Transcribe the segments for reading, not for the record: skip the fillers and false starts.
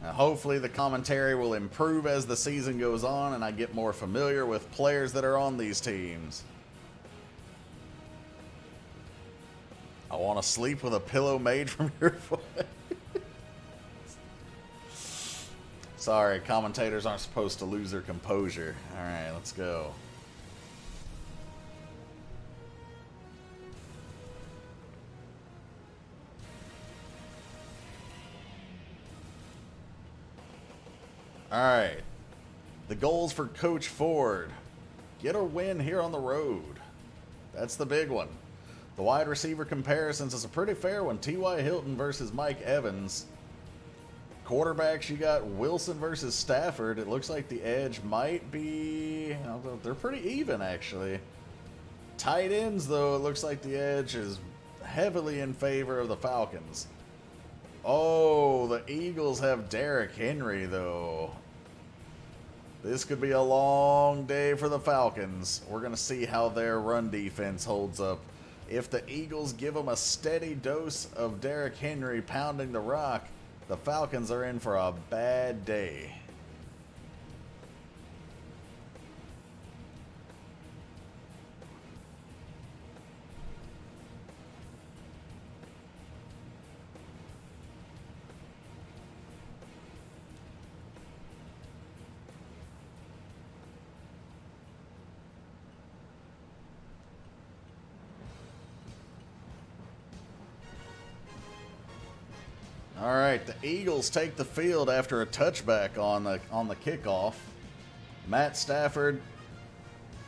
Now, hopefully the commentary will improve as the season goes on and I get more familiar with players that are on these teams. I want to sleep with a pillow made from your foot. Sorry, commentators aren't supposed to lose their composure. All right, let's go. All right. The goals for Coach Ford. Get a win here on the road. That's the big one. The wide receiver comparisons is a pretty fair one. T.Y. Hilton versus Mike Evans. Quarterbacks, you got Wilson versus Stafford. It looks like the edge might be... they're pretty even, actually. Tight ends, though, it looks like the edge is heavily in favor of the Falcons. Oh, the Eagles have Derrick Henry, though. This could be a long day for the Falcons. We're going to see how their run defense holds up. If the Eagles give them a steady dose of Derrick Henry pounding the rock, the Falcons are in for a bad day. All right, the Eagles take the field after a touchback on the kickoff. Matt Stafford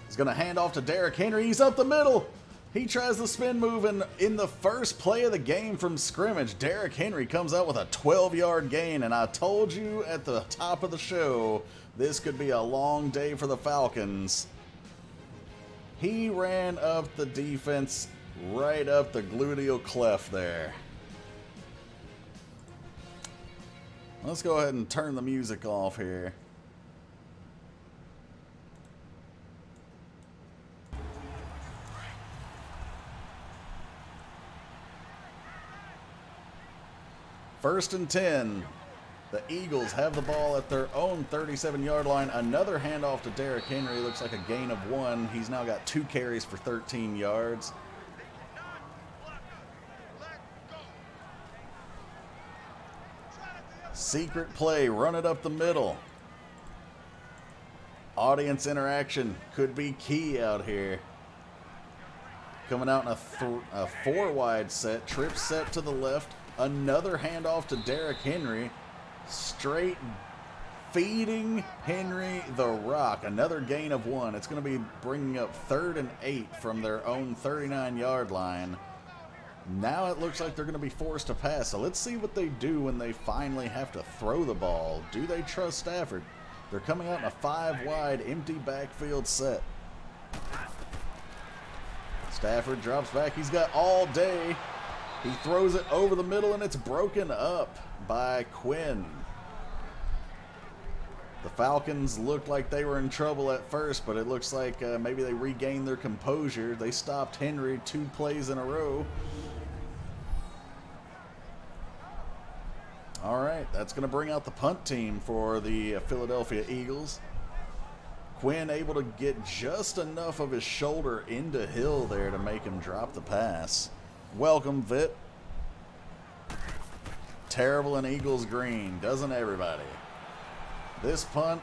is going to hand off to Derrick Henry. He's up the middle. He tries the spin move, and in the first play of the game from scrimmage, Derrick Henry comes out with a 12-yard gain, and I told you at the top of the show this could be a long day for the Falcons. He ran up the defense right up the gluteal cleft there. Let's go ahead and turn the music off here. First and 10. The Eagles have the ball at their own 37-yard line. Another handoff to Derrick Henry. Looks like a gain of 1. He's now got 2 carries for 13 yards. Secret play, run it up the middle. Audience interaction could be key out here. Coming out in a 4-wide set, trip set to the left. Another handoff to Derrick Henry. Straight feeding Henry the rock. Another gain of 1. It's going to be bringing up 3rd and 8 from their own 39-yard line. Now it looks like they're going to be forced to pass. So let's see what they do when they finally have to throw the ball. Do they trust Stafford? They're coming out in a 5-wide empty backfield set. Stafford drops back. He's got all day. He throws it over the middle, and it's broken up by Quinn. The Falcons looked like they were in trouble at first, but it looks like maybe they regained their composure. They stopped Henry 2 plays in a row. All right, that's going to bring out the punt team for the Philadelphia Eagles. Quinn able to get just enough of his shoulder into Hill there to make him drop the pass. Welcome, Vitt. Terrible in Eagles green, doesn't everybody? This punt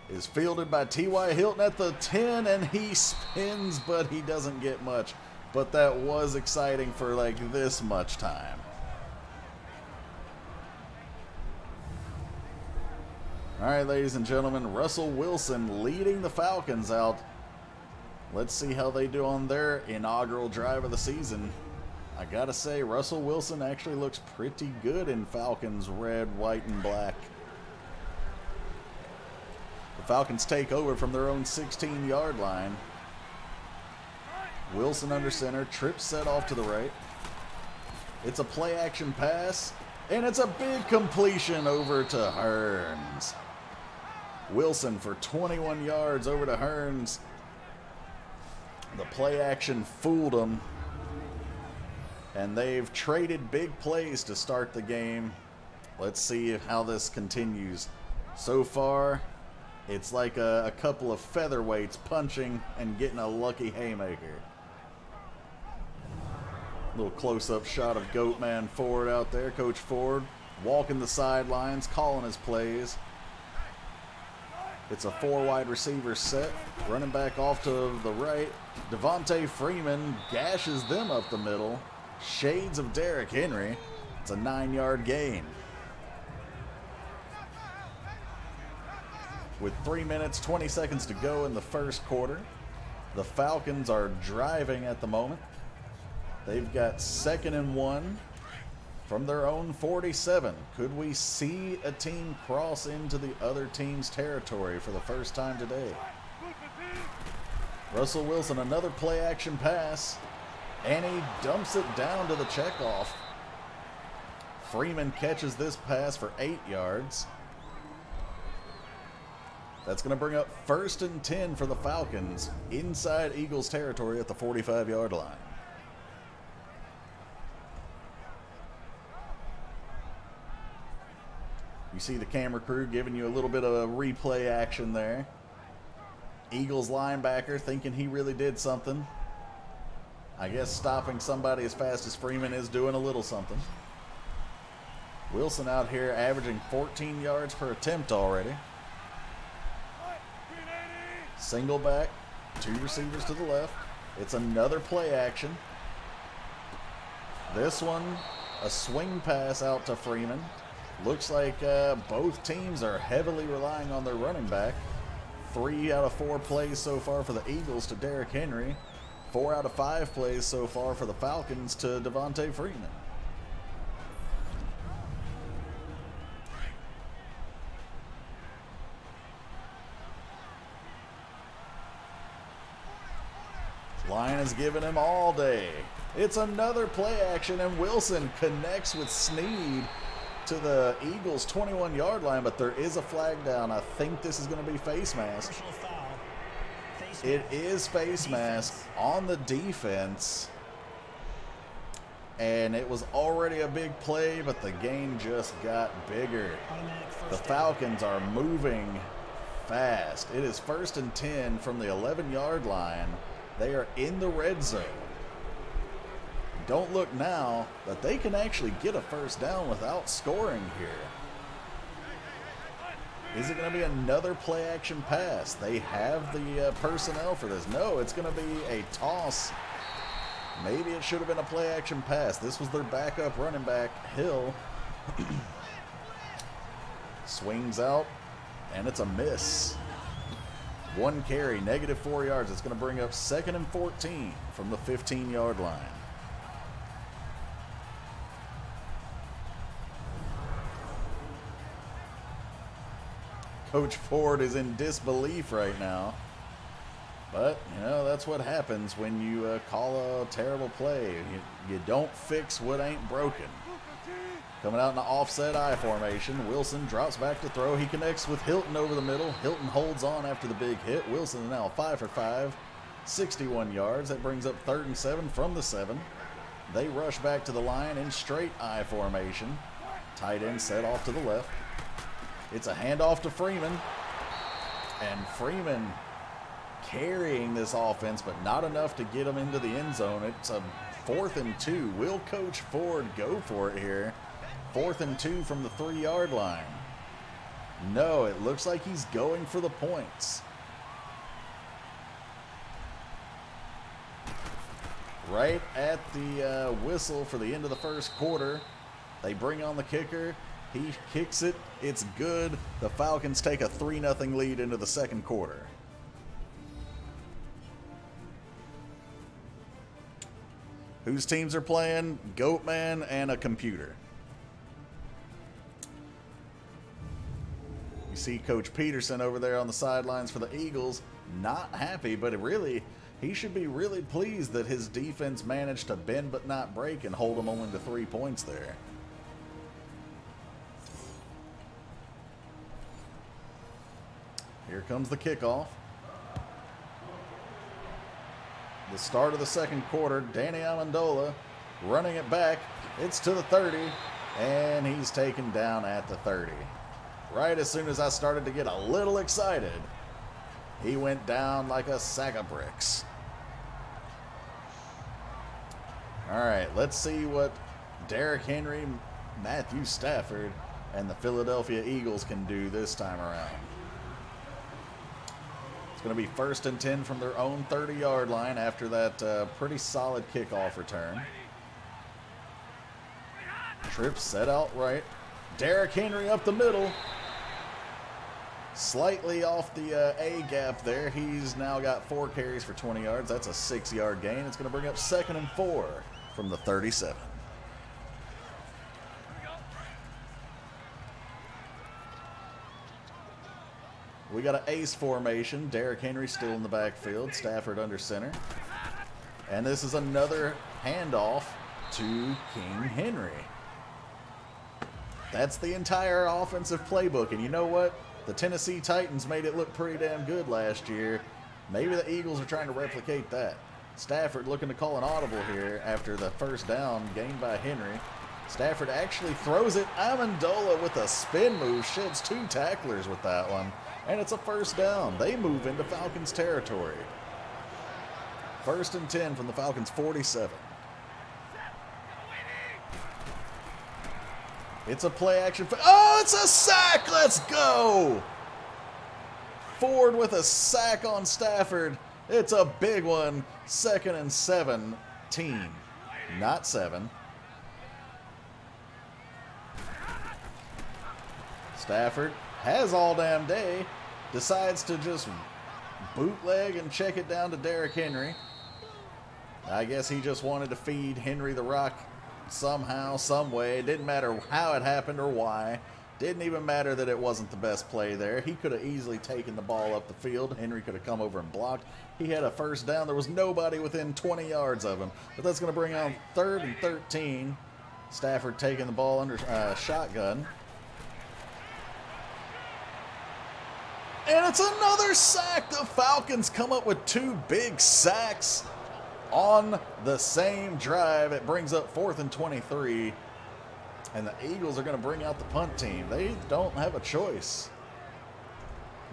is fielded by T.Y. Hilton at the 10, and he spins, but he doesn't get much. But that was exciting for like this much time. All right, ladies and gentlemen, Russell Wilson leading the Falcons out. Let's see how they do on their inaugural drive of the season. I gotta say, Russell Wilson actually looks pretty good in Falcons red, white, and black. The Falcons take over from their own 16-yard line. Wilson under center, trip set off to the right. It's a play-action pass, and it's a big completion over to Hearns. Wilson for 21 yards over to Hearns. The play action fooled them. And they've traded big plays to start the game. Let's see how this continues. So far, it's like a couple of featherweights punching and getting a lucky haymaker. Little close-up shot of Goatman Ford out there. Coach Ford walking the sidelines, calling his plays. It's a 4 wide receiver set. Running back off to the right. Devontae Freeman gashes them up the middle. Shades of Derrick Henry. It's a 9-yard gain. With 3 minutes, 20 seconds to go in the first quarter, the Falcons are driving at the moment. They've got 2nd and 1 from their own 47. Could we see a team cross into the other team's territory for the first time today? Russell Wilson, another play-action pass, and he dumps it down to the checkoff. Freeman catches this pass for 8 yards. That's going to bring up 1st and 10 for the Falcons inside Eagles territory at the 45-yard line. You see the camera crew giving you a little bit of a replay action there. Eagles linebacker thinking he really did something. I guess stopping somebody as fast as Freeman is doing a little something. Wilson out here averaging 14 yards per attempt already. Single back, 2 receivers to the left. It's another play action. This one, a swing pass out to Freeman. Looks like both teams are heavily relying on their running back. 3 out of 4 plays so far for the Eagles to Derrick Henry. 4 out of 5 plays so far for the Falcons to Devontae Freeman. Line is giving him all day. It's another play action, and Wilson connects with Snead to the Eagles' 21-yard line, but there is a flag down. I think this is going to be face mask. It is face mask on the defense, and it was already a big play, but the game just got bigger. The Falcons are moving fast. It is 1st and 10 from the 11-yard line. They are in the red zone. Don't look now, but they can actually get a first down without scoring here. Is it going to be another play-action pass? They have the personnel for this. No, it's going to be a toss. Maybe it should have been a play-action pass. This was their backup running back, Hill. Swings out, and it's a miss. 1 carry, -4 yards. It's going to bring up 2nd and 14 from the 15-yard line. Coach Ford is in disbelief right now. But, you know, that's what happens when you call a terrible play. You don't fix what ain't broken. Coming out in the offset I formation. Wilson drops back to throw. He connects with Hilton over the middle. Hilton holds on after the big hit. Wilson is now 5 for 5, 61 yards. That brings up 3rd and 7 from the 7. They rush back to the line in straight I formation. Tight end set off to the left. It's a handoff to Freeman. And Freeman carrying this offense, but not enough to get him into the end zone. It's a 4th and 2. Will Coach Ford go for it here? 4th and 2 from the 3-yard line. No, it looks like he's going for the points. Right at the whistle for the end of the first quarter, they bring on the kicker. He kicks it. It's good. The Falcons take a 3-0 lead into the second quarter. Whose teams are playing? Goatman and a computer. You see Coach Peterson over there on the sidelines for the Eagles, not happy, but he should be really pleased that his defense managed to bend but not break and hold them only to 3 points there. Here comes the kickoff. The start of the second quarter, Danny Amendola running it back. It's to the 30. And he's taken down at the 30. Right as soon as I started to get a little excited, he went down like a sack of bricks. All right, let's see what Derrick Henry, Matthew Stafford, and the Philadelphia Eagles can do this time around. It's going to be 1st and 10 from their own 30-yard line after that pretty solid kickoff return. Trip set out right. Derrick Henry up the middle. Slightly off the A gap there. He's now got 4 carries for 20 yards. That's a 6-yard gain. It's going to bring up 2nd and 4 from the 37. We got an ace formation. Derrick Henry still in the backfield. Stafford under center. And this is another handoff to King Henry. That's the entire offensive playbook. And you know what? The Tennessee Titans made it look pretty damn good last year. Maybe the Eagles are trying to replicate that. Stafford looking to call an audible here after the first down gained by Henry. Stafford actually throws it. Amendola with a spin move sheds 2 tacklers with that one. And it's a first down. They move into Falcons territory. 1st and 10 from the Falcons 47. It's a play action. Oh, it's a sack. Let's go. Ford with a sack on Stafford. It's a big one. 2nd and 17. Not 7. Stafford has all damn day. Decides to just bootleg and check it down to Derrick Henry. I guess he just wanted to feed Henry the rock somehow, some way. It didn't matter how it happened or why. Didn't even matter that it wasn't the best play there. He could have easily taken the ball up the field. Henry could have come over and blocked. He had a first down. There was nobody within 20 yards of him. But that's going to bring on 3rd and 13. Stafford taking the ball under shotgun. And it's another sack. The Falcons come up with 2 big sacks on the same drive. It brings up 4th and 23. And the Eagles are going to bring out the punt team. They don't have a choice.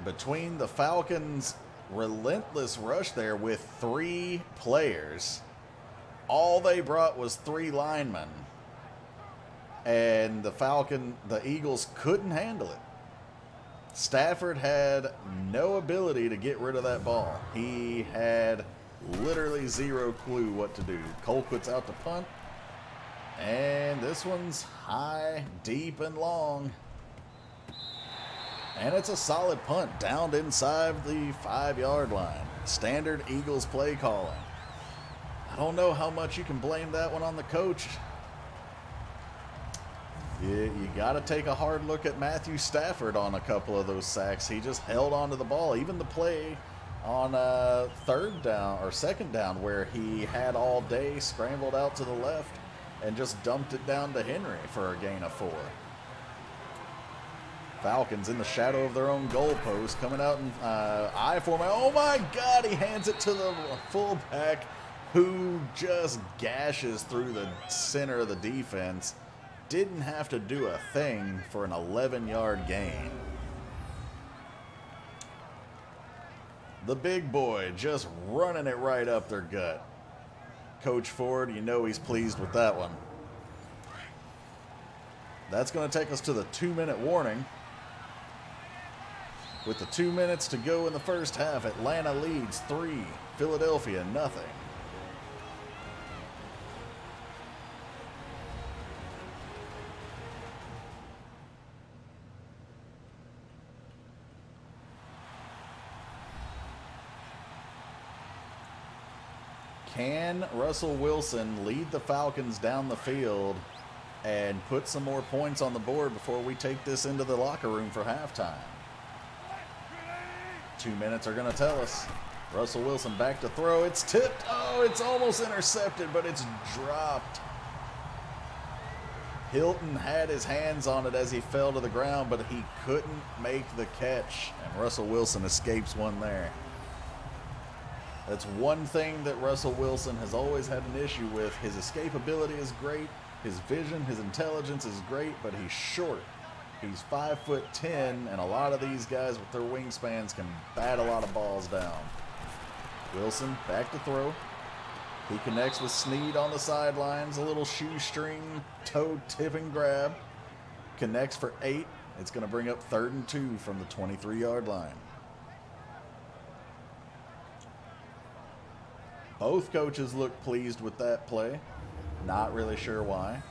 Between the Falcons' relentless rush there with 3 players, all they brought was 3 linemen. And the Eagles couldn't handle it. Stafford had no ability to get rid of that ball. He had literally 0 clue what to do. Colquitt's out to punt. And this one's high, deep, and long. And it's a solid punt downed inside the 5-yard line. Standard Eagles play calling. I don't know how much you can blame that one on the coach. You got to take a hard look at Matthew Stafford on a couple of those sacks. He just held onto the ball. Even the play on 3rd down or 2nd down where he had all day, scrambled out to the left and just dumped it down to Henry for a gain of 4. Falcons in the shadow of their own goalpost coming out in I formation. Oh my God, he hands it to the fullback who just gashes through the center of the defense. Didn't have to do a thing for an 11-yard gain. The big boy just running it right up their gut. Coach Ford, you know he's pleased with that one. That's going to take us to the 2-minute warning. With the 2 minutes to go in the first half, Atlanta leads 3, Philadelphia nothing. Can Russell Wilson lead the Falcons down the field and put some more points on the board before we take this into the locker room for halftime? 2 minutes are going to tell us. Russell Wilson back to throw. It's tipped. Oh, it's almost intercepted, but it's dropped. Hilton had his hands on it as he fell to the ground, but he couldn't make the catch, and Russell Wilson escapes one there. That's one thing that Russell Wilson has always had an issue with. His escapability is great, His vision, his intelligence is great, but he's short. He's 5'10", and a lot of these guys with their wingspans can bat a lot of balls down. Wilson back to throw. He connects with Snead on the sidelines. A little shoestring toe tip and grab. Connects for 8. It's going to bring up 3rd and 2 from the 23-yard line. Both coaches look pleased with that play. Not really sure why.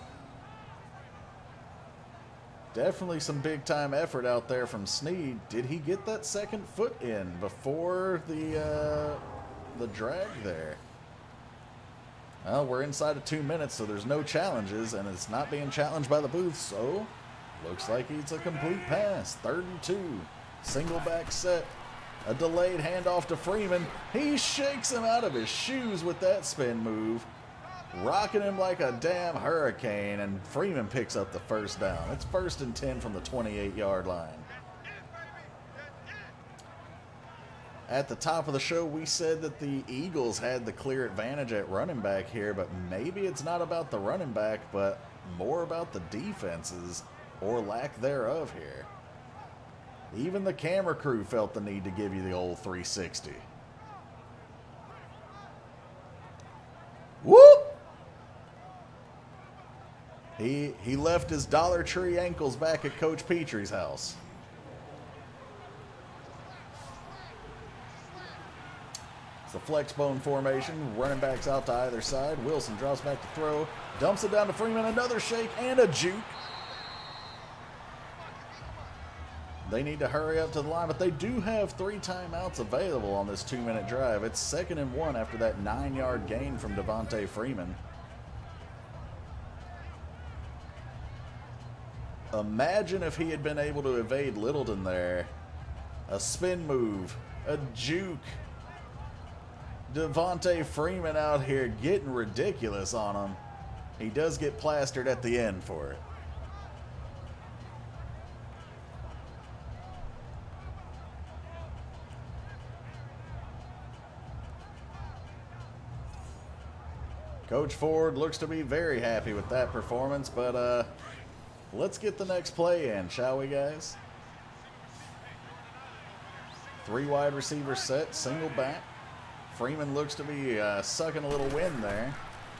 Definitely some big-time effort out there from Snead. Did he get that second foot in before the drag there? Well, we're inside of 2 minutes, so there's no challenges, and it's not being challenged by the booth, so looks like it's a complete pass. 3rd and 2. Single back set. A delayed handoff to Freeman. He shakes him out of his shoes with that spin move, rocking him like a damn hurricane, and Freeman picks up the first down. It's 1st and 10 from the 28-yard line. At the top of the show, we said that the Eagles had the clear advantage at running back here, but maybe it's not about the running back, but more about the defenses, or lack thereof here. Even the camera crew felt the need to give you the old 360. Whoop! He left his Dollar Tree ankles back at Coach Petrie's house. It's the flex bone formation. Running backs out to either side. Wilson drops back to throw. Dumps it down to Freeman. Another shake and a juke. They need to hurry up to the line, but they do have 3 timeouts available on this 2-minute drive. It's 2nd and 1 after that 9-yard gain from Devontae Freeman. Imagine if he had been able to evade Littleton there. A spin move, a juke. Devontae Freeman out here getting ridiculous on him. He does get plastered at the end for it. Coach Ford looks to be very happy with that performance, but let's get the next play in, shall we, guys? 3 wide receiver set, single back. Freeman looks to be sucking a little wind there.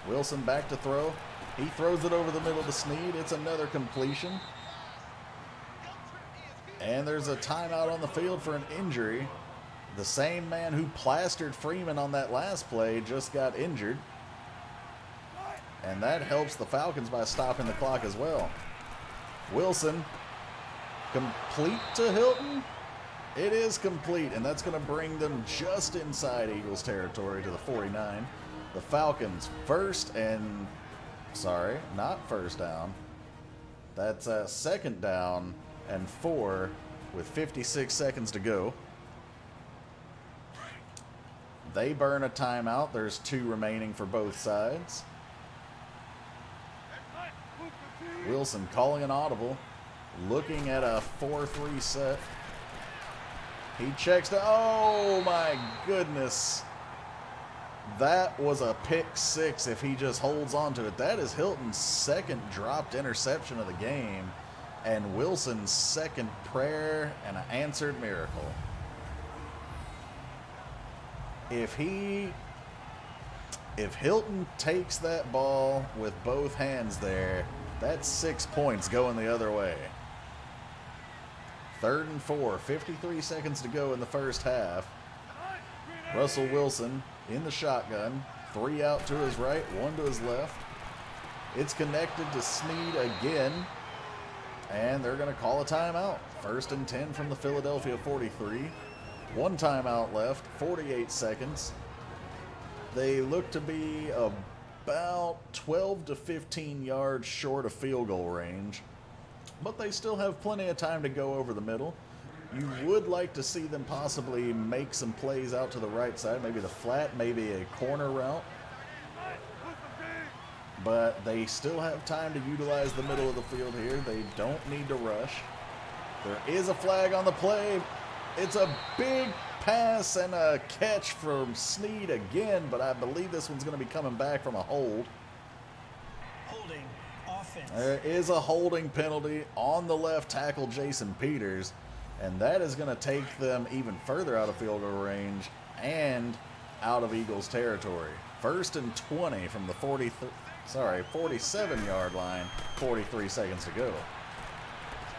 Wilson back to throw. He throws it over the middle to Snead. It's another completion. And there's a timeout on the field for an injury. The same man who plastered Freeman on that last play just got injured. And that helps the Falcons by stopping the clock as well. Wilson, complete to Hilton. It is complete, and that's going to bring them just inside Eagles territory to the 49. The Falcons not first down. That's 2nd down and 4 with 56 seconds to go. They burn a timeout. There's 2 remaining for both sides. Wilson calling an audible, looking at a 4-3 set. He checks to, oh my goodness. That was a pick 6 if he just holds on to it. That is Hilton's 2nd dropped interception of the game, and Wilson's 2nd prayer and an answered miracle. If Hilton takes that ball with both hands there, that's 6 points going the other way. 3rd and 4, 53 seconds to go in the first half. Russell Wilson in the shotgun. 3 out to his right, 1 to his left. It's connected to Snead again. And they're going to call a timeout. 1st and 10 from the Philadelphia 43. 1 timeout left, 48 seconds. They look to be about 12 to 15 yards short of field goal range, but they still have plenty of time to go over the middle. You would like to see them possibly make some plays out to the right side, maybe the flat, maybe a corner route, but they still have time to utilize the middle of the field here. They don't need to rush. There is a flag on the play. It's a big pass and a catch from Snead again, but I believe this one's going to be coming back from a hold. Holding defense. There is a holding penalty on the left tackle, Jason Peters, and that is going to take them even further out of field goal range and out of Eagles territory. 1st and 20 from the 47-yard line, 43 seconds to go.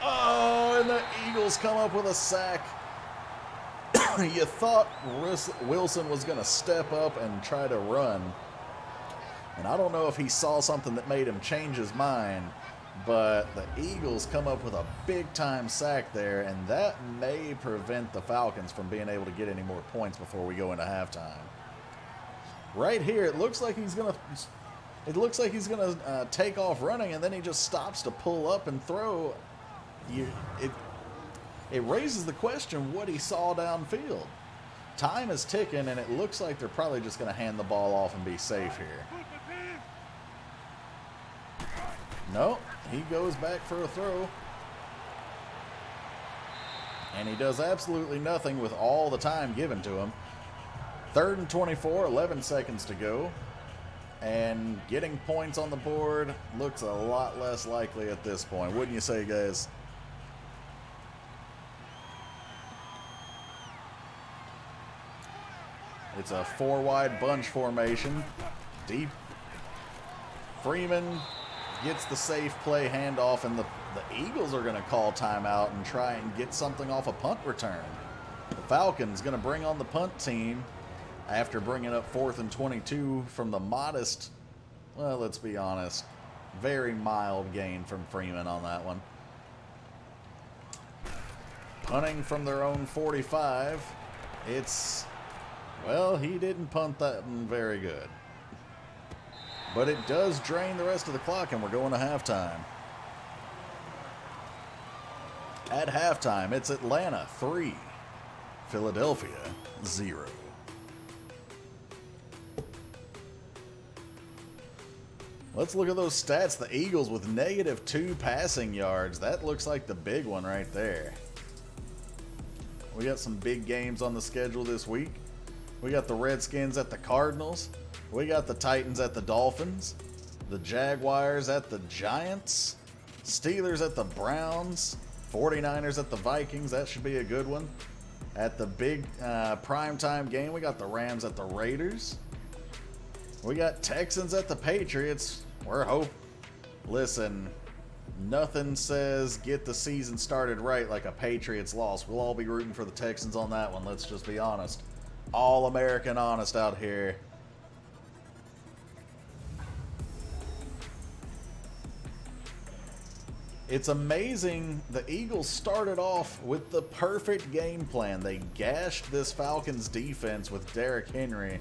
Oh, and the Eagles come up with a sack. You thought Wilson was going to step up and try to run. And I don't know if he saw something that made him change his mind, but the Eagles come up with a big-time sack there, and that may prevent the Falcons from being able to get any more points before we go into halftime. Right here, it looks like he's gonna take off running, and then he just stops to pull up and throw. It raises the question what he saw downfield. Time is ticking, and it looks like they're probably just going to hand the ball off and be safe here. No, he goes back for a throw. And he does absolutely nothing with all the time given to him. 3rd and 24, 11 seconds to go. And getting points on the board looks a lot less likely at this point. Wouldn't you say, guys? It's a 4-wide bunch formation. Deep. Freeman gets the safe play handoff, and the Eagles are going to call timeout and try and get something off a punt return. The Falcons going to bring on the punt team after bringing up 4th and 22 from the modest, well, let's be honest, very mild gain from Freeman on that one. Punting from their own 45. It's... Well, he didn't punt that one very good. But it does drain the rest of the clock, and we're going to halftime. At halftime, it's Atlanta 3, Philadelphia 0. Let's look at those stats. The Eagles with -2 passing yards. That looks like the big one right there. We got some big games on the schedule this week. We got the Redskins at the Cardinals. We got the Titans at the Dolphins. The Jaguars at the Giants. Steelers at the Browns. 49ers at the Vikings. That should be a good one. At the big primetime game, we got the Rams at the Raiders. We got Texans at the Patriots. We're hoping. Listen, nothing says get the season started right like a Patriots loss. We'll all be rooting for the Texans on that one. Let's just be honest. All American honest out here. It's amazing. The Eagles started off with the perfect game plan. They gashed this Falcons defense with Derrick Henry,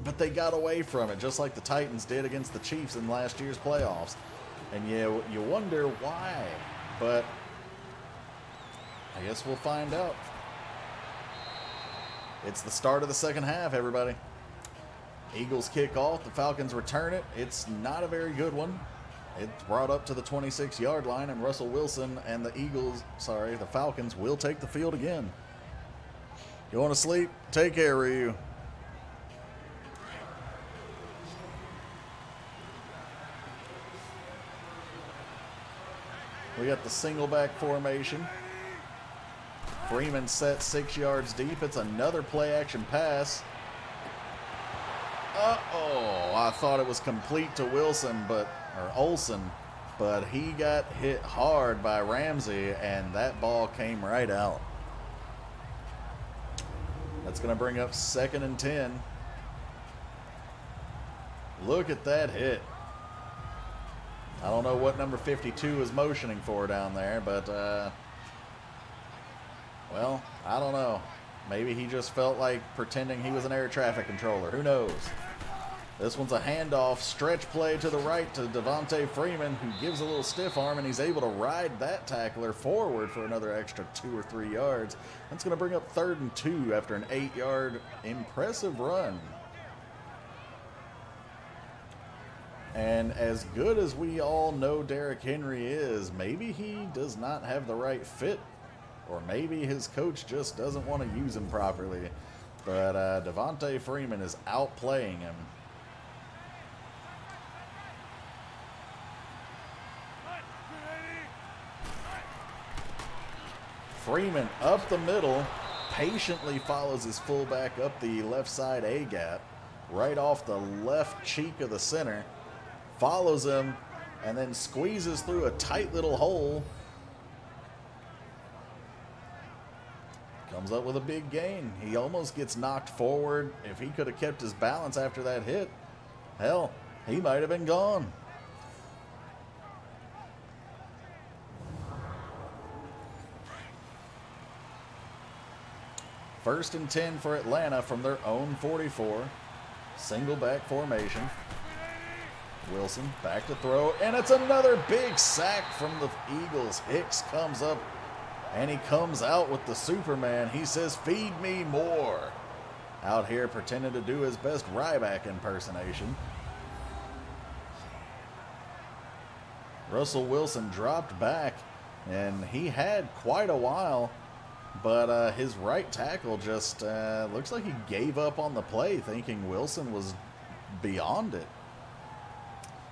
but they got away from it, just like the Titans did against the Chiefs in last year's playoffs. And you wonder why, but I guess we'll find out. It's the start of the second half, everybody. Eagles kick off. The Falcons return it. It's not a very good one. It's brought up to the 26-yard line, and Russell Wilson and the Falcons will take the field again. You want to sleep? Take care, Ryu. We got the single back formation. Freeman set 6 yards deep. It's another play action pass. Uh-oh, I thought it was complete to Olsen, but he got hit hard by Ramsey, and that ball came right out. That's going to bring up 2nd and 10. Look at that hit. I don't know what number 52 is motioning for down there, but, well, I don't know. Maybe he just felt like pretending he was an air traffic controller. Who knows? This one's a handoff, stretch play to the right to Devontae Freeman, who gives a little stiff arm, and he's able to ride that tackler forward for another extra 2 or 3 yards. That's going to bring up 3rd and 2 after an 8-yard impressive run. And as good as we all know Derrick Henry is, maybe he does not have the right fit, or maybe his coach just doesn't want to use him properly. But Devontae Freeman is outplaying him. Freeman up the middle, patiently follows his fullback up the left side A gap, right off the left cheek of the center, follows him, and then squeezes through a tight little hole. Comes up with a big gain. He almost gets knocked forward. If he could have kept his balance after that hit, hell, he might have been gone. First and 10 for Atlanta from their own 44. Single back formation. Wilson back to throw, and it's another big sack from the Eagles. Hicks comes up, and he comes out with the Superman. He says, "Feed me more." Out here pretending to do his best Ryback impersonation. Russell Wilson dropped back, and he had quite a while, but his right tackle just looks like he gave up on the play, thinking Wilson was beyond it.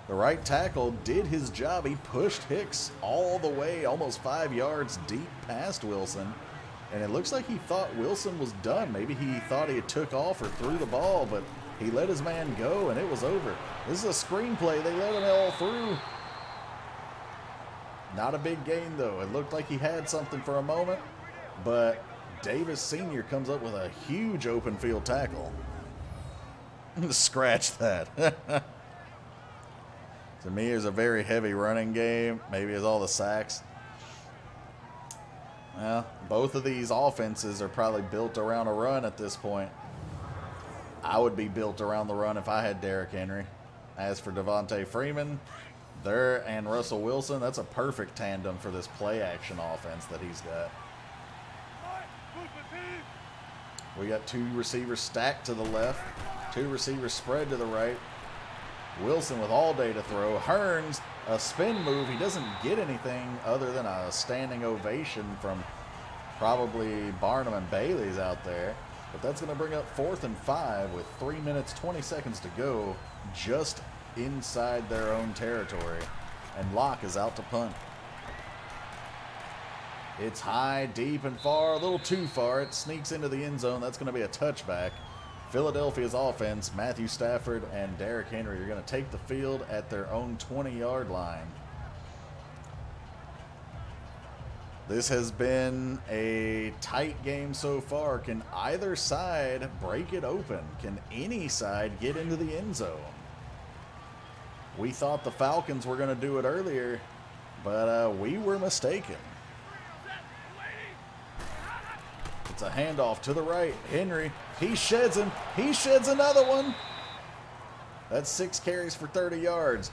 The right tackle did his job. He pushed Hicks all the way, almost 5 yards deep past Wilson. And it looks like he thought Wilson was done. Maybe he thought he took off or threw the ball, but he let his man go, and it was over. This is a screenplay. They let him all through. Not a big gain, though. It looked like he had something for a moment, but Davis Sr. comes up with a huge open field tackle. Scratch that. To me, it's a very heavy running game. Maybe it's all the sacks. Well, both of these offenses are probably built around a run at this point. I would be built around the run if I had Derrick Henry. As for Devontae Freeman, there and Russell Wilson, that's a perfect tandem for this play-action offense that he's got. We got two receivers stacked to the left, two receivers spread to the right. Wilson with all day to throw. Hearns, a spin move. He doesn't get anything other than a standing ovation from probably Barnum and Bailey's out there. But that's going to bring up 4th and 5 with 3 minutes, 20 seconds to go, just inside their own territory. And Locke is out to punt. It's high, deep, and far. A little too far. It sneaks into the end zone. That's going to be a touchback. Philadelphia's offense, Matthew Stafford and Derrick Henry, are going to take the field at their own 20-yard line. This has been a tight game so far. Can either side break it open? Can any side get into the end zone? We thought the Falcons were going to do it earlier, but we were mistaken. It's a handoff to the right. Henry, he sheds him. He sheds another one. That's 6 carries for 30 yards.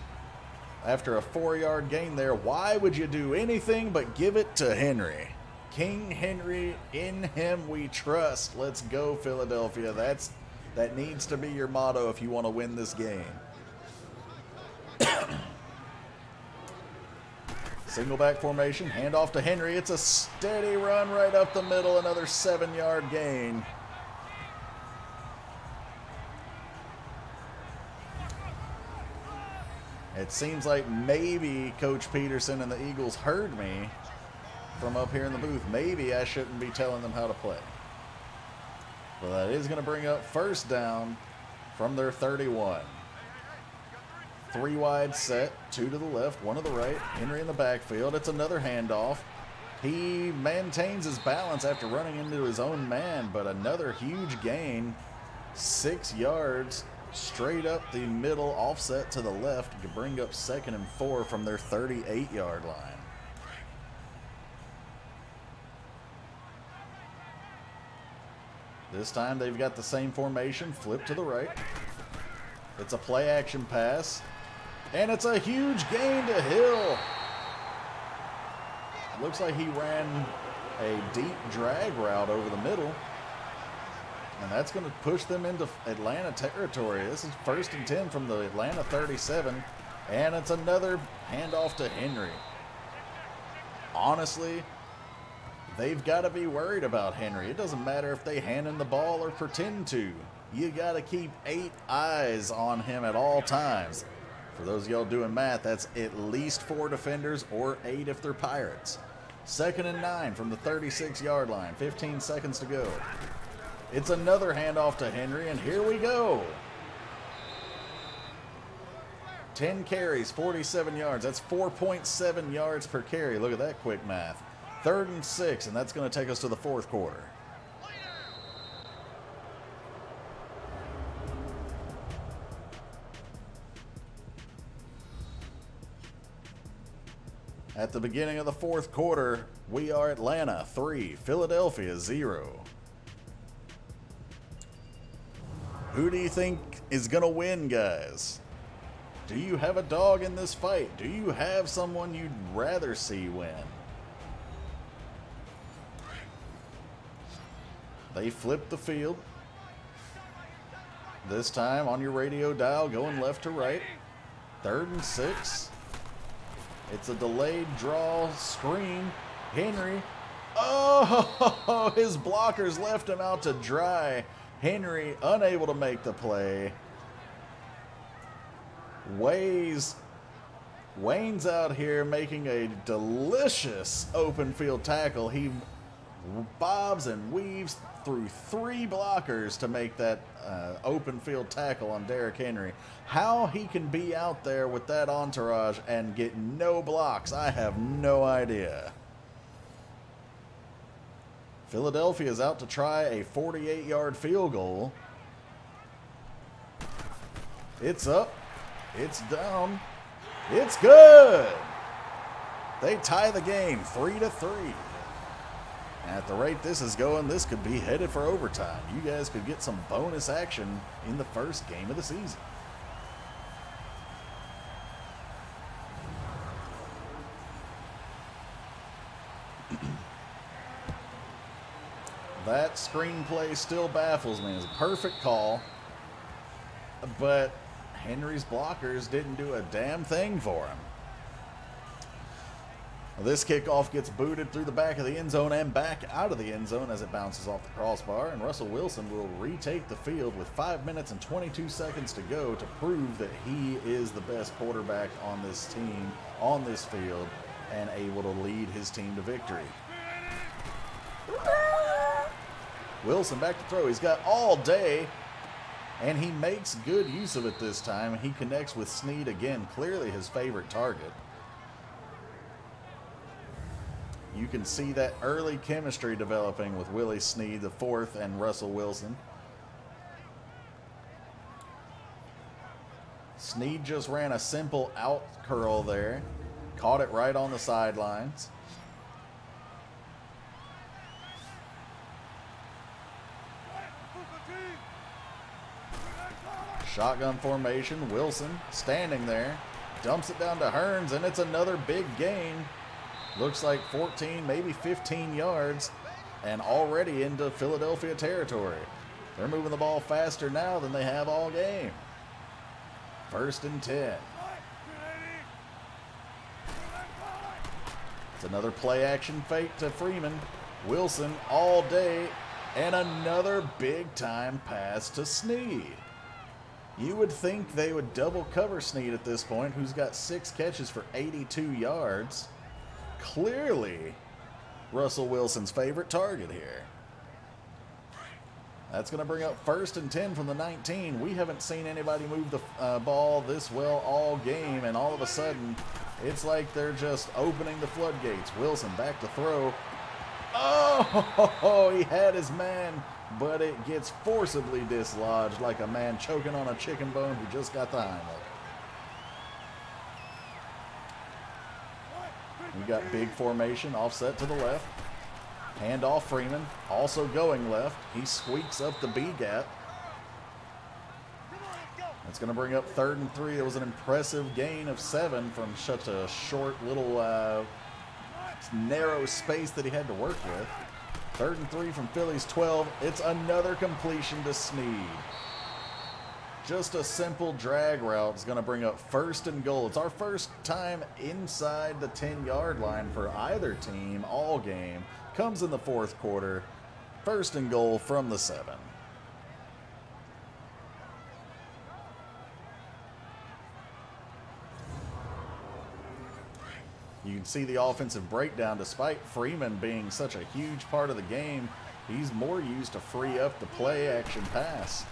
After a 4-yard gain there, why would you do anything but give it to Henry? King Henry, in him we trust. Let's go, Philadelphia. That needs to be your motto if you want to win this game. Single back formation, handoff to Henry. It's a steady run right up the middle, another 7-yard gain. It seems like maybe Coach Peterson and the Eagles heard me from up here in the booth. Maybe I shouldn't be telling them how to play. But that is going to bring up 1st down from their 31. 3 wide set, 2 to the left, 1 to the right. Henry in the backfield. It's another handoff. He maintains his balance after running into his own man, but another huge gain. 6 yards straight up the middle, offset to the left to bring up 2nd and 4 from their 38-yard line. This time they've got the same formation, flip to the right. It's a play action pass. And it's a huge gain to Hill. Looks like he ran a deep drag route over the middle. And that's going to push them into Atlanta territory. This is 1st and 10 from the Atlanta 37. And it's another handoff to Henry. Honestly, they've got to be worried about Henry. It doesn't matter if they hand him the ball or pretend to. You got to keep 8 eyes on him at all times. For those of y'all doing math, that's at least 4 defenders or 8 if they're Pirates. 2nd and 9 from the 36-yard line. 15 seconds to go. It's another handoff to Henry, and here we go. 10 carries, 47 yards. That's 4.7 yards per carry. Look at that quick math. 3rd and 6, and that's going to take us to the 4th quarter. At the beginning of the 4th quarter, we are Atlanta 3, Philadelphia 0. Who do you think is going to win, guys? Do you have a dog in this fight? Do you have someone you'd rather see win? They flipped the field. This time on your radio dial, going left to right. 3rd and 6. It's a delayed draw screen. Henry. Oh, his blockers left him out to dry. Henry unable to make the play. Wayne's out here making a delicious open field tackle. He bobs and weaves through 3 blockers to make that open field tackle on Derrick Henry. How he can be out there with that entourage and get no blocks, I have no idea. Philadelphia is out to try a 48-yard field goal. It's up. It's down. It's good. They tie the game 3-3. At the rate this is going, this could be headed for overtime. You guys could get some bonus action in the first game of the season. That screenplay still baffles me. It's a perfect call, but Henry's blockers didn't do a damn thing for him. This kickoff gets booted through the back of the end zone and back out of the end zone as it bounces off the crossbar, and Russell Wilson will retake the field with 5 minutes and 22 seconds to go to prove that he is the best quarterback on this team, on this field, and able to lead his team to victory. Wilson back to throw. He's got all day, and he makes good use of it this time. He connects with Snead again, clearly his favorite target. You can see that early chemistry developing with Willie Snead, the 4th, and Russell Wilson. Snead just ran a simple out curl there. Caught it right on the sidelines. Shotgun formation. Wilson standing there. Dumps it down to Hearns, and it's another big gain. Looks like 14, maybe 15 yards, and already into Philadelphia territory. They're moving the ball faster now than they have all game. 1st and 10. It's another play action fake to Freeman. Wilson all day, and another big time pass to Snead. You would think they would double cover Snead at this point, who's got 6 catches for 82 yards. Clearly, Russell Wilson's favorite target here. That's going to bring up 1st and 10 from the 19. We haven't seen anybody move the ball this well all game, and all of a sudden, it's like they're just opening the floodgates. Wilson back to throw. Oh, he had his man, but it gets forcibly dislodged like a man choking on a chicken bone who just got the Heimlich. We got big formation, offset to the left. Hand off Freeman, also going left. He squeaks up the B gap. That's going to bring up 3rd and 3. It was an impressive gain of 7 from such a short little narrow space that he had to work with. 3rd and 3 from Philly's 12. It's another completion to Snead. Just a simple drag route is going to bring up 1st and goal. It's our first time inside the 10-yard line for either team all game. Comes in the 4th quarter. 1st and goal from the 7. You can see the offensive breakdown. Despite Freeman being such a huge part of the game, he's more used to free up the play-action pass.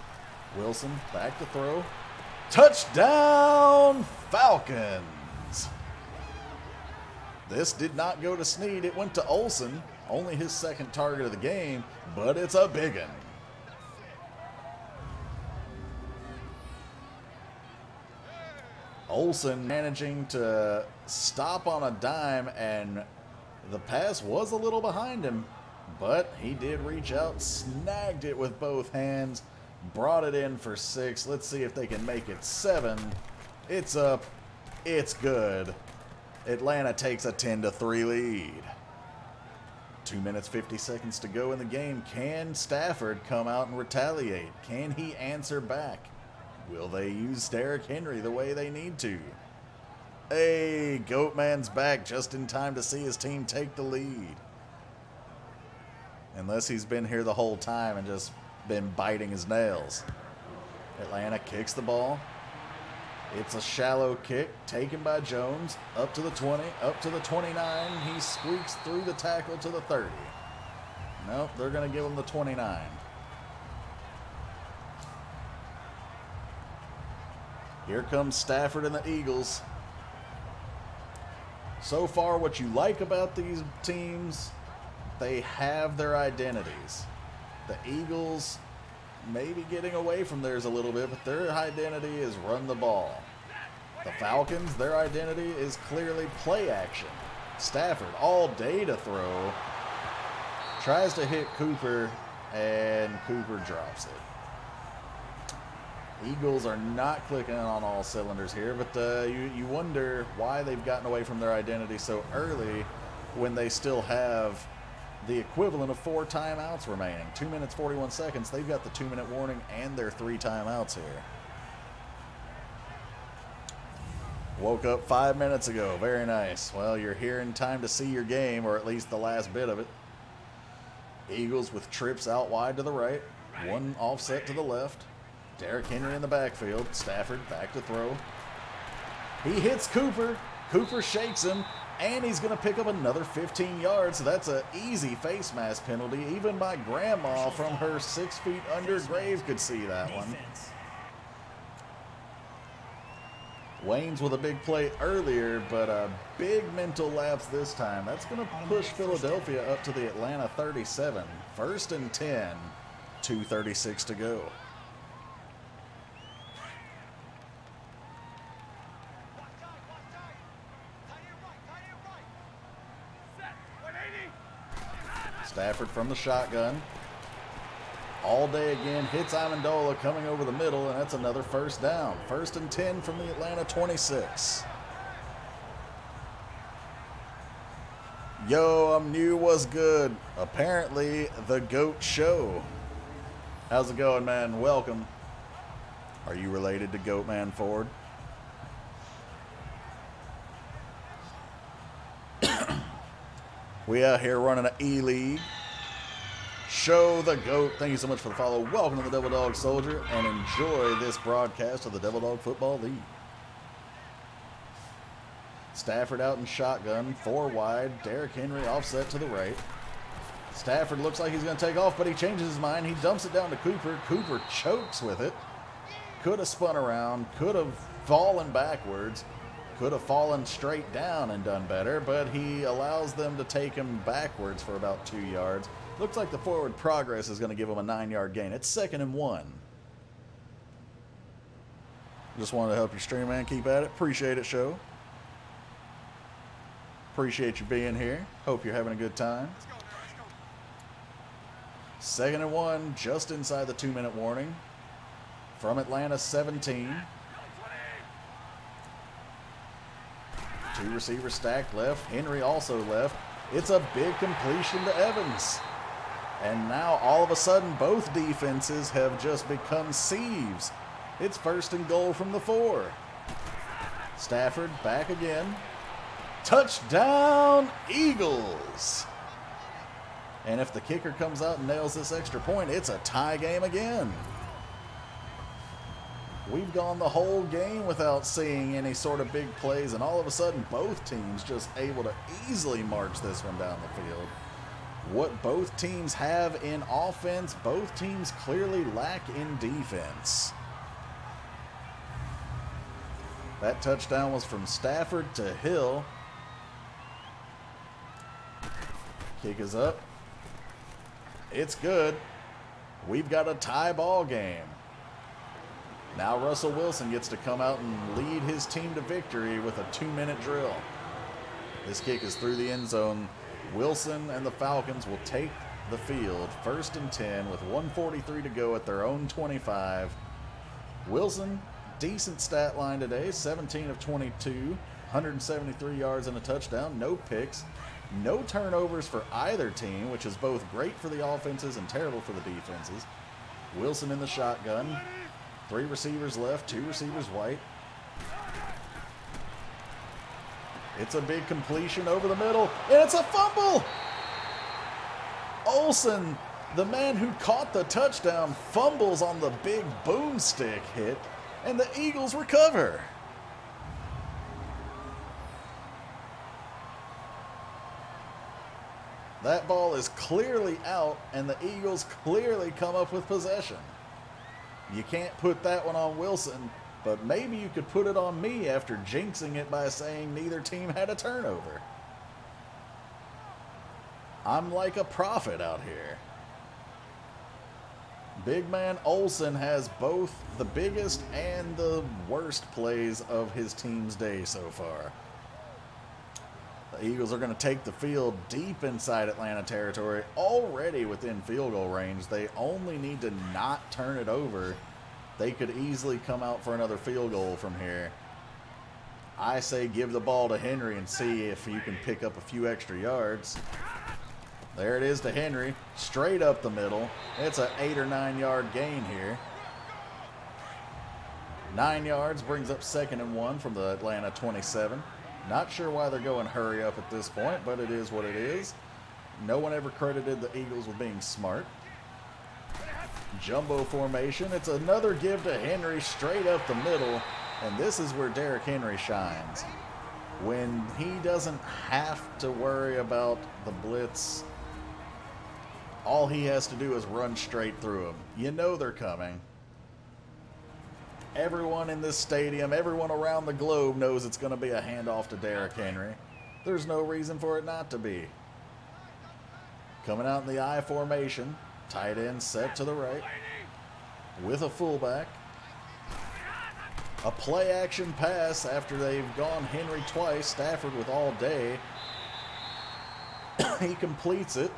Wilson back to throw. Touchdown, Falcons! This did not go to Snead. It went to Olsen. Only his second target of the game, but it's a big one. Olsen managing to stop on a dime, and the pass was a little behind him, but he did reach out, snagged it with both hands, brought it in for 6. Let's see if they can make it 7. It's up. It's good. Atlanta takes a 10-3 lead. 2 minutes, 50 seconds to go in the game. Can Stafford come out and retaliate? Can he answer back? Will they use Derrick Henry the way they need to? Hey, Goatman's back just in time to see his team take the lead. Unless he's been here the whole time and just been biting his nails. Atlanta kicks the ball. It's a shallow kick taken by Jones. Up to the 20, up to the 29. He squeaks through the tackle to the 30. Nope, they're going to give him the 29. Here comes Stafford and the Eagles. So far, what you like about these teams, they have their identities. The Eagles may be getting away from theirs a little bit, but their identity is run the ball. The Falcons, their identity is clearly play action. Stafford all day to throw. Tries to hit Cooper, and Cooper drops it. Eagles are not clicking on all cylinders here, but you wonder why they've gotten away from their identity so early when they still have the equivalent of 4 timeouts remaining. 2 minutes, 41 seconds. They've got the 2-minute warning and their 3 timeouts here. Woke up 5 minutes ago. Very nice. Well, you're here in time to see your game, or at least the last bit of it. Eagles with trips out wide to the right. One offset to the left. Derrick Henry in the backfield. Stafford back to throw. He hits Cooper. Cooper shakes him, and he's going to pick up another 15 yards. So that's an easy face mask penalty. Even my grandma from her 6 feet under grave could see that one. Wayne's with a big play earlier, but a big mental lapse this time. That's going to push Philadelphia up to the Atlanta 37. 1st and 10. 2:36 to go. Stafford from the shotgun. All day again, hits Amendola coming over the middle, and that's another 1st down. 1st and 10 from the Atlanta 26. Yo, I'm new, what's good? Apparently, the GOAT Show. How's it going, man? Welcome. Are you related to Goatman Ford? We out here running an E-League. Show the GOAT. Thank you so much for the follow. Welcome to the Devil Dog Soldier, and enjoy this broadcast of the Devil Dog Football League. Stafford out in shotgun, 4 wide. Derrick Henry offset to the right. Stafford looks like he's going to take off, but he changes his mind. He dumps it down to Cooper. Cooper chokes with it. Could have spun around. Could have fallen backwards. Could have fallen straight down and done better, but he allows them to take him backwards for about 2 yards. Looks like the forward progress is going to give him a 9-yard gain. It's 2nd and 1. Just wanted to help you stream, man. Keep at it. Appreciate it, show. Appreciate you being here. Hope you're having a good time. 2nd and 1, just inside the 2-minute warning. From Atlanta 17. 2 receivers stacked left. Henry also left. It's a big completion to Evans. And now all of a sudden both defenses have just become sieves. It's 1st and goal from the 4. Stafford back again. Touchdown, Eagles. And if the kicker comes out and nails this extra point, it's a tie game again. We've gone the whole game without seeing any sort of big plays, and all of a sudden both teams just able to easily march this one down the field. What both teams have in offense, both teams clearly lack in defense. That touchdown was from Stafford to Hill. Kick is up. It's good. We've got a tie ball game. Now Russell Wilson gets to come out and lead his team to victory with a 2-minute drill. This kick is through the end zone. Wilson and the Falcons will take the field 1st and 10 with 1:43 to go at their own 25. Wilson, decent stat line today, 17 of 22, 173 yards and a touchdown, no picks, no turnovers for either team, which is both great for the offenses and terrible for the defenses. Wilson in the shotgun, 3 receivers left, 2 receivers white. It's a big completion over the middle, and it's a fumble! Olsen, the man who caught the touchdown, fumbles on the big boomstick hit, and the Eagles recover. That ball is clearly out, and the Eagles clearly come up with possession. You can't put that one on Wilson, but maybe you could put it on me after jinxing it by saying neither team had a turnover. I'm like a prophet out here. Big man Olsen has both the biggest and the worst plays of his team's day so far. The Eagles are going to take the field deep inside Atlanta territory, already within field goal range. They only need to not turn it over. They could easily come out for another field goal from here. I say give the ball to Henry and see if you can pick up a few extra yards. There it is to Henry, straight up the middle. It's an 8 or 9 yard gain here. 9 yards brings up 2nd and 1 from the Atlanta 27. Not sure why they're going hurry up at this point, but it is what it is. No one ever credited the Eagles with being smart. Jumbo formation. It's another give to Henry straight up the middle, and this is where Derrick Henry shines. When he doesn't have to worry about the blitz, all he has to do is run straight through them. You know they're coming. Everyone in this stadium, everyone around the globe knows it's going to be a handoff to Derrick Henry. There's no reason for it not to be. Coming out in the I formation. Tight end set to the right with a fullback. A play action pass after they've gone Henry twice. Stafford with all day. He completes it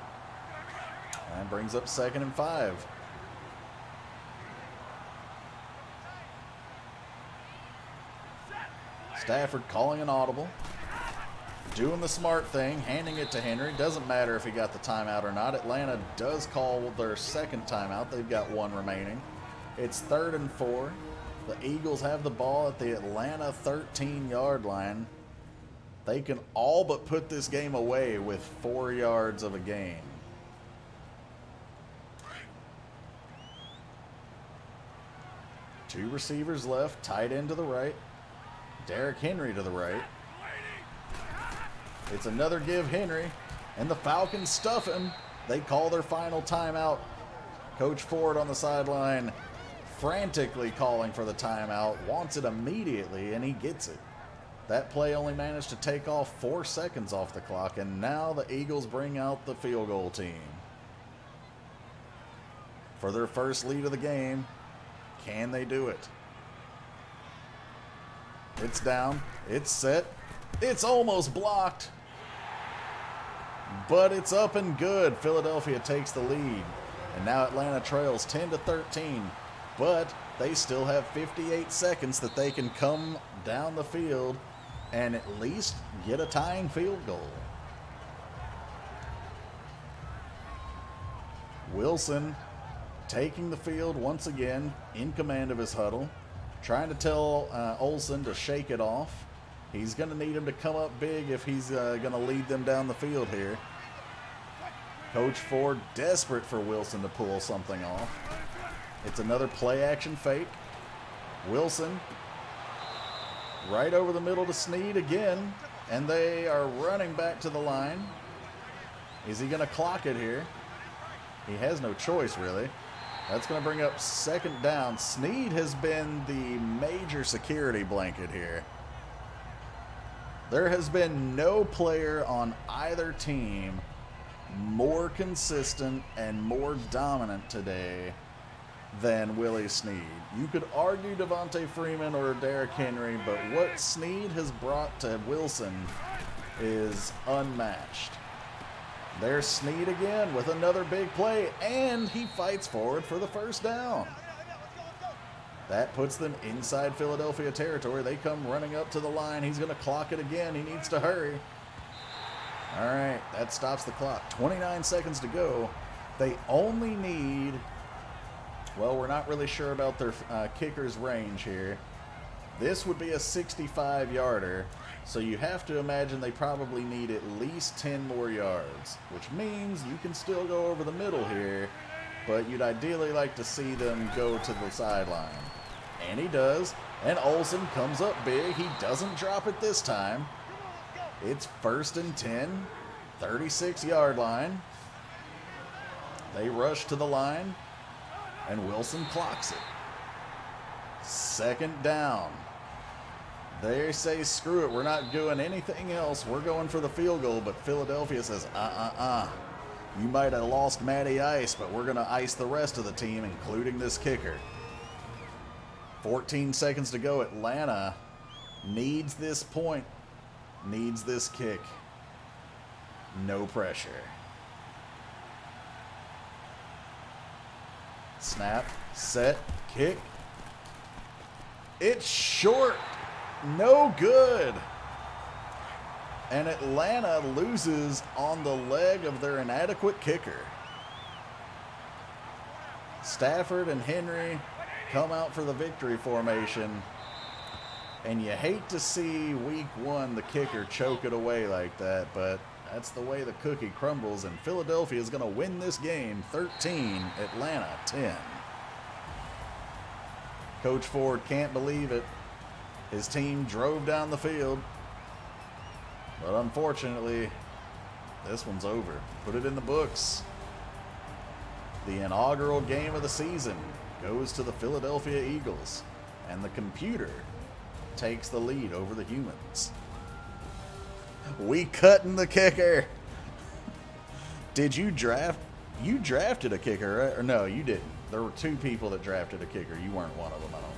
and brings up 2nd and 5. Stafford calling an audible. Doing the smart thing, handing it to Henry. Doesn't matter if he got the timeout or not. Atlanta does call their 2nd timeout. They've got 1 remaining. It's 3rd and 4. The Eagles have the ball at the Atlanta 13-yard line. They can all but put this game away with 4 yards of a gain. Two receivers left, tight end to the right. Derrick Henry to the right. It's another give Henry, and the Falcons stuff him. They call their final timeout. Coach Ford on the sideline, frantically calling for the timeout, wants it immediately, and he gets it. That play only managed to take off 4 seconds off the clock, and now the Eagles bring out the field goal team. For their first lead of the game, can they do it? It's down, it's set, it's almost blocked. But it's up and good. Philadelphia takes the lead. And now Atlanta trails 10-13. But they still have 58 seconds that they can come down the field and at least get a tying field goal. Wilson taking the field once again, in command of his huddle. Trying to tell Olsen to shake it off. He's going to need him to come up big if he's going to lead them down the field here. Coach Ford desperate for Wilson to pull something off. It's another play action fake. Wilson right over the middle to Snead again, and they are running back to the line. Is he going to clock it here? He has no choice, really. That's going to bring up second down. Snead has been the major security blanket here. There has been no player on either team more consistent and more dominant today than Willie Snead. You could argue Devontae Freeman or Derrick Henry, but what Snead has brought to Wilson is unmatched. There's Snead again with another big play, and he fights forward for the first down. That puts them inside Philadelphia territory. They come running up to the line. He's going to clock it again. He needs to hurry. All right, that stops the clock. 29 seconds to go. They only need, well, we're not really sure about their kicker's range here. This would be a 65-yarder, so you have to imagine they probably need at least 10 more yards, which means you can still go over the middle here, but you'd ideally like to see them go to the sideline. And he does, and Olsen comes up big. He doesn't drop it this time. It's 1st and 10, 36-yard line. They rush to the line, and Wilson clocks it. Second down. They say, screw it, we're not doing anything else. We're going for the field goal, but Philadelphia says, You might have lost Matty Ice, but we're going to ice the rest of the team, including this kicker. 14 seconds to go. Atlanta needs this point, needs this kick. No pressure. Snap, set, kick. It's short. No good. And Atlanta loses on the leg of their inadequate kicker. Stafford and Henry come out for the victory formation. And you hate to see week one the kicker choke it away like that, but that's the way the cookie crumbles, and Philadelphia is going to win this game 13, Atlanta 10. Coach Ford can't believe it. His team drove down the field, but unfortunately, this one's over. Put it in the books. The inaugural game of the season goes to the Philadelphia Eagles, and the computer takes the lead over the humans. We cutting the kicker. Did you draft? You drafted a kicker, right? Or no, you didn't. There were two people that drafted a kicker. You weren't one of them, I don't